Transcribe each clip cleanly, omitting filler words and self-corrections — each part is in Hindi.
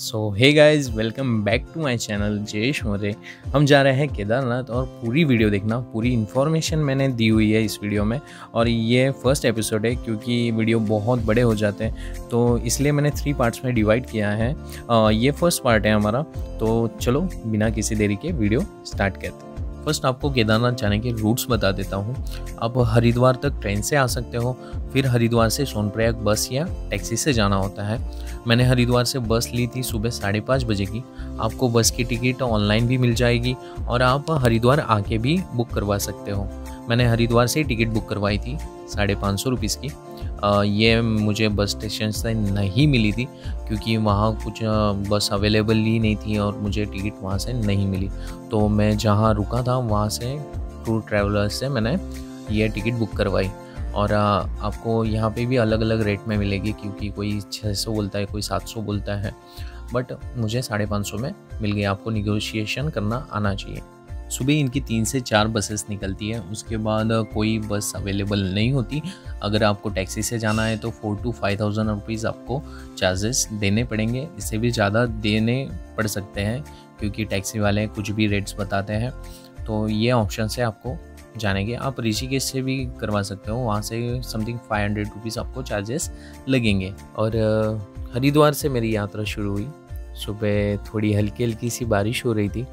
So hey guys, welcome back to my channel Jayesh Maurya. हम जा रहे हैं केदारनाथ और पूरी वीडियो देखना। पूरी इन्फॉर्मेशन मैंने दी हुई है इस वीडियो में और ये फर्स्ट एपिसोड है क्योंकि वीडियो बहुत बड़े हो जाते हैं तो इसलिए मैंने 3 पार्ट्स में डिवाइड किया है। ये फर्स्ट पार्ट है हमारा, तो चलो बिना किसी देरी के वीडियो स्टार्ट करते हैं। फर्स्ट आपको केदारनाथ जाने के रूट्स बता देता हूँ। आप हरिद्वार तक ट्रेन से आ सकते हो, फिर हरिद्वार से सोनप्रयाग बस या टैक्सी से जाना होता है। मैंने हरिद्वार से बस ली थी सुबह 5:30 बजे की। आपको बस की टिकट ऑनलाइन भी मिल जाएगी और आप हरिद्वार आके भी बुक करवा सकते हो। मैंने हरिद्वार से टिकट बुक करवाई थी 550 रुपीज़ की। ये मुझे बस स्टेशन से नहीं मिली थी क्योंकि वहाँ कुछ बस अवेलेबल ही नहीं थी और मुझे टिकट वहाँ से नहीं मिली। तो मैं जहाँ रुका था वहाँ से टूर ट्रैवलर्स से मैंने ये टिकट बुक करवाई और आपको यहाँ पे भी अलग अलग रेट में मिलेगी क्योंकि कोई 600 बोलता है, कोई 700 बोलता है, बट मुझे 550 में मिल गई। आपको निगोशिएशन करना आना चाहिए। सुबह इनकी 3 से 4 बसेस निकलती है, उसके बाद कोई बस अवेलेबल नहीं होती। अगर आपको टैक्सी से जाना है तो 4,000 to 5,000 रुपीज़ आपको चार्जेस देने पड़ेंगे। इससे भी ज़्यादा देने पड़ सकते हैं क्योंकि टैक्सी वाले कुछ भी रेट्स बताते हैं। तो ये ऑप्शन से आपको जाने के। आप ऋषिकेश से भी करवा सकते हो, वहाँ से समथिंग 500 रुपीज़ आपको चार्जेस लगेंगे। और हरिद्वार से मेरी यात्रा शुरू हुई। सुबह थोड़ी हल्की हल्की सी बारिश हो रही थी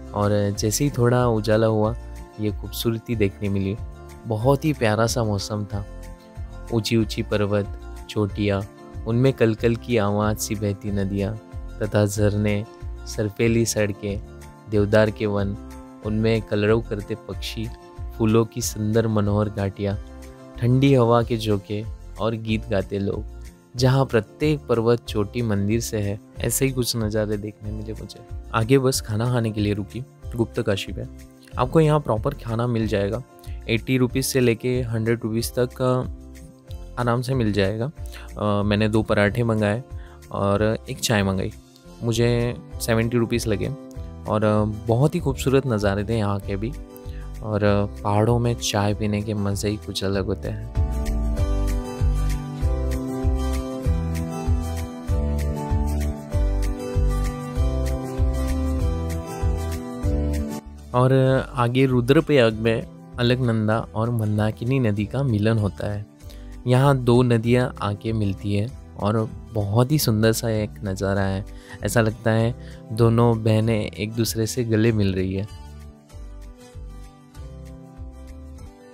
और जैसे ही थोड़ा उजाला हुआ ये खूबसूरती देखने मिली। बहुत ही प्यारा सा मौसम था। ऊंची ऊंची पर्वत, चोटियाँ, उनमें कलकल की आवाज़ सी बहती नदियाँ तथा झरने, सरफेली सड़कें, देवदार के वन, उनमें कलरव करते पक्षी, फूलों की सुंदर मनोहर घाटियाँ, ठंडी हवा के झोंके और गीत गाते लोग। जहाँ प्रत्येक पर्वत चोटी मंदिर से है, ऐसे ही कुछ नज़ारे देखने मिले मुझे। आगे बस खाना खाने के लिए रुकी गुप्तकाशी पे। आपको यहाँ प्रॉपर खाना मिल जाएगा। 80 रुपीज़ से लेके 100 रुपीज़ तक आराम से मिल जाएगा। मैंने 2 पराठे मंगाए और 1 चाय मंगाई। मुझे 70 रुपीज़ लगे और बहुत ही खूबसूरत नज़ारे थे यहाँ के भी। और पहाड़ों में चाय पीने के मज़े ही कुछ अलग होते हैं। और आगे रुद्रप्रयाग में अलकनंदा और मंदाकिनी नदी का मिलन होता है। यहाँ 2 नदियाँ आके मिलती है और बहुत ही सुंदर सा एक नज़ारा है। ऐसा लगता है दोनों बहनें एक दूसरे से गले मिल रही है।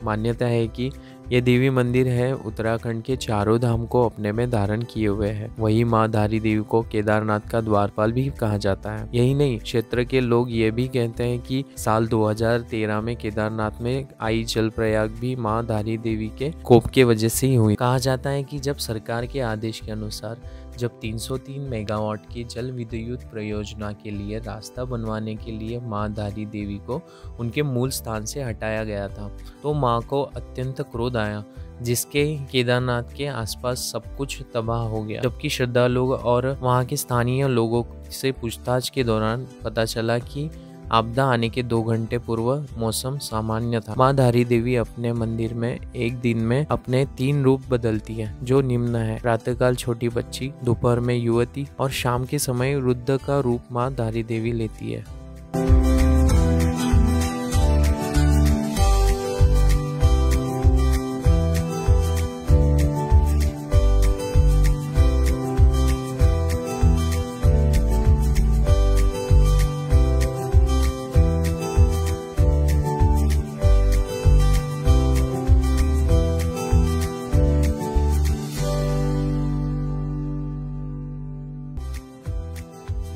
मान्यता है कि ये देवी मंदिर है उत्तराखंड के चारों धाम को अपने में धारण किए हुए है। वही माँ धारी देवी को केदारनाथ का द्वारपाल भी कहा जाता है। यही नहीं, क्षेत्र के लोग ये भी कहते हैं कि साल 2013 में केदारनाथ में आई जल प्रयाग भी माँ धारी देवी के कोप के वजह से ही हुई। कहा जाता है कि जब सरकार के आदेश के अनुसार जब 303 मेगावाट की जल विद्युत परियोजना के लिए रास्ता बनवाने के लिए माँ धारी देवी को उनके मूल स्थान से हटाया गया था, तो माँ को अत्यंत क्रोध आया, जिसके केदारनाथ के आसपास सब कुछ तबाह हो गया। जबकि श्रद्धालु और वहाँ के स्थानीय लोगों से पूछताछ के दौरान पता चला कि आपदा आने के 2 घंटे पूर्व मौसम सामान्य था। माँ धारी देवी अपने मंदिर में एक दिन में अपने 3 रूप बदलती है, जो निम्न है: प्रातःकाल छोटी बच्ची, दोपहर में युवती और शाम के समय रुद्र का रूप माँ धारी देवी लेती है।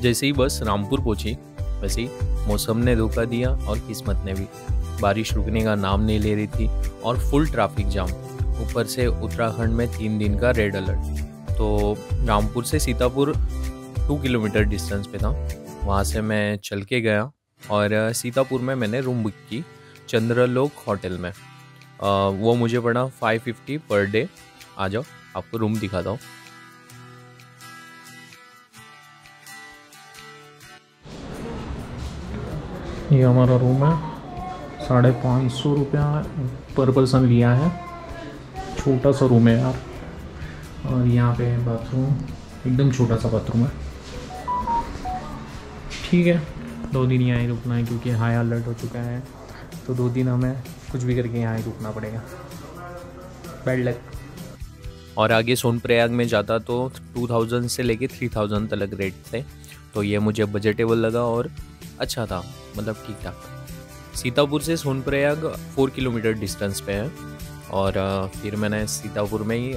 जैसे ही बस रामपुर पहुंची वैसे ही मौसम ने धोखा दिया और किस्मत ने भी। बारिश रुकने का नाम नहीं ले रही थी और फुल ट्रैफिक जाम। ऊपर से उत्तराखंड में 3 दिन का रेड अलर्ट। तो रामपुर से सीतापुर 2 किलोमीटर डिस्टेंस पे था। वहाँ से मैं चल के गया और सीतापुर में मैंने रूम बुक की चंद्रलोक होटल में। वो मुझे पड़ा 550 पर डे। आ जाओ आपको रूम दिखाता हूँ। ये हमारा रूम है। 550 रुपया पर पर्सन लिया है। छोटा सा रूम है यार। और यहाँ पे बाथरूम, एकदम छोटा सा बाथरूम है। ठीक है, 2 दिन यहाँ ही रुकना है क्योंकि हाई अलर्ट हो चुका है, तो 2 दिन हमें कुछ भी करके यहाँ ही रुकना पड़ेगा। Bad luck. और आगे सोनप्रयाग में जाता तो 2000 से लेके 3000 तक रेट थे, तो ये मुझे बजटेबल लगा और अच्छा था, मतलब ठीक ठाक। सीतापुर से सोनप्रयाग 4 किलोमीटर डिस्टेंस पे है और फिर मैंने सीतापुर में ही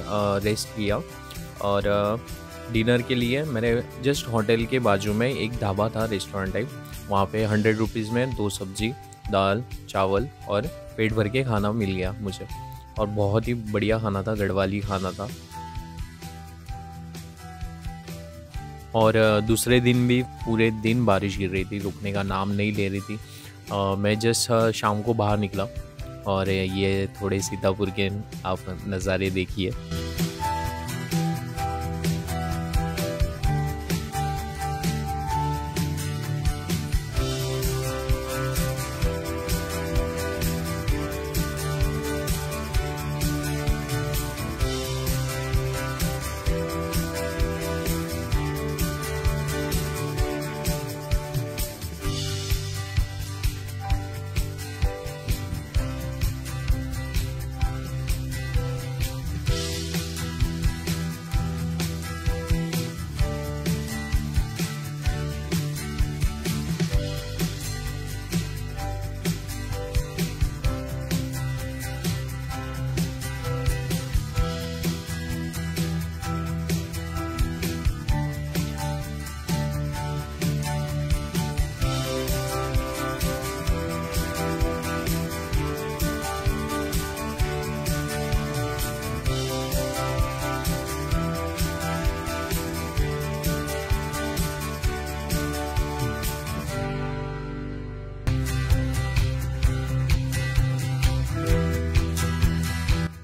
रेस्ट किया और डिनर के लिए मैंने जस्ट होटल के बाजू में एक ढाबा था, रेस्टोरेंट टाइप, वहाँ पे 100 रुपीज़ में 2 सब्जी, दाल, चावल और पेट भर के खाना मिल गया मुझे, और बहुत ही बढ़िया खाना था, गढ़वाली खाना था। और दूसरे दिन भी पूरे दिन बारिश गिर रही थी, रुकने का नाम नहीं ले रही थी। मैं जस्ट शाम को बाहर निकला और ये थोड़े सीतापुर के आप नज़ारे देखिए।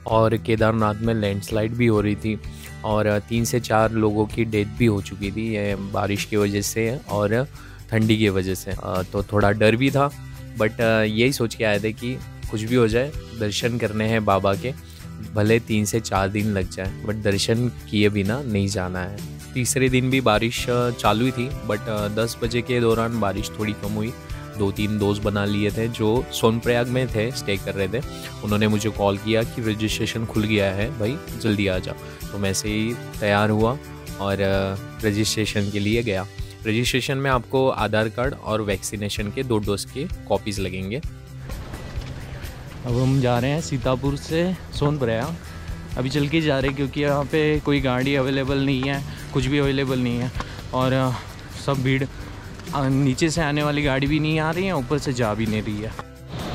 और केदारनाथ में लैंडस्लाइड भी हो रही थी और 3 से 4 लोगों की डेथ भी हो चुकी थी, ये बारिश की वजह से और ठंडी की वजह से। तो थोड़ा डर भी था, बट यही सोच के आए थे कि कुछ भी हो जाए दर्शन करने हैं बाबा के, भले 3 से 4 दिन लग जाए, बट दर्शन किए बिना नहीं जाना है। तीसरे दिन भी बारिश चालू ही थी, बट 10 बजे के दौरान बारिश थोड़ी कम हुई। 2-3 दोस्त बना लिए थे जो सोनप्रयाग में थे, स्टे कर रहे थे, उन्होंने मुझे कॉल किया कि रजिस्ट्रेशन खुल गया है भाई, जल्दी आ जा। तो मैं से ही तैयार हुआ और रजिस्ट्रेशन के लिए गया। रजिस्ट्रेशन में आपको आधार कार्ड और वैक्सीनेशन के 2 डोज के कॉपीज़ लगेंगे। अब हम जा रहे हैं सीतापुर से सोनप्रयाग, अभी चल के जा रहे हैं क्योंकि यहाँ पे कोई गाड़ी अवेलेबल नहीं है, कुछ भी अवेलेबल नहीं है, और सब भीड़, नीचे से आने वाली गाड़ी भी नहीं आ रही है, ऊपर से जा भी नहीं रही है।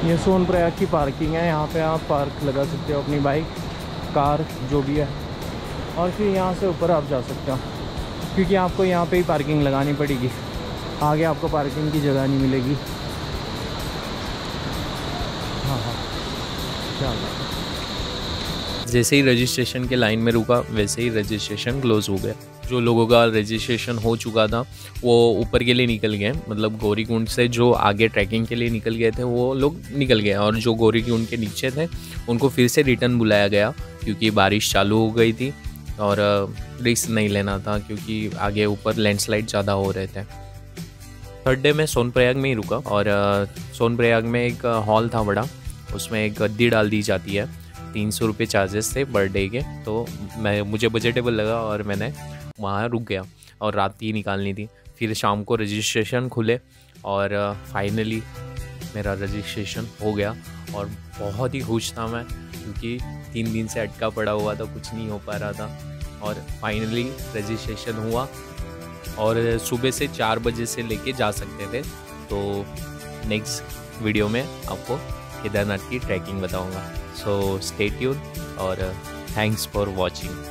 ये सोनप्रयाग की पार्किंग है, यहाँ पे आप पार्क लगा सकते हो अपनी बाइक, कार, जो भी है, और फिर यहाँ से ऊपर आप जा सकते हो, क्योंकि आपको यहाँ पे ही पार्किंग लगानी पड़ेगी, आगे आपको पार्किंग की जगह नहीं मिलेगी। हाँ, जैसे ही रजिस्ट्रेशन के लाइन में रुका वैसे ही रजिस्ट्रेशन क्लोज हो गया। जो लोगों का रजिस्ट्रेशन हो चुका था वो ऊपर के लिए निकल गए, मतलब गौरीकुंड से जो आगे ट्रैकिंग के लिए निकल गए थे वो लोग निकल गए, और जो गौरीकुंड के नीचे थे उनको फिर से रिटर्न बुलाया गया क्योंकि बारिश चालू हो गई थी और रिस्क नहीं लेना था क्योंकि आगे ऊपर लैंडस्लाइड ज़्यादा हो रहे थे। थर्ड डे मैं सोनप्रयाग में ही रुका और सोनप्रयाग में एक हॉल था बड़ा, उसमें एक गद्दी डाल दी जाती है, 300 रुपये चार्जेस थे पर डे के, तो मुझे बजटेबल लगा और मैंने वहाँ रुक गया और रात ही निकालनी थी। फिर शाम को रजिस्ट्रेशन खुले और फाइनली मेरा रजिस्ट्रेशन हो गया और बहुत ही खुश था मैं क्योंकि 3 दिन से अटका पड़ा हुआ था, कुछ नहीं हो पा रहा था, और फाइनली रजिस्ट्रेशन हुआ और सुबह से 4 बजे से लेके जा सकते थे। तो नेक्स्ट वीडियो में आपको केदारनाथ की ट्रैकिंग बताऊंगा। सो स्टे ट्यून और थैंक्स फॉर वॉचिंग।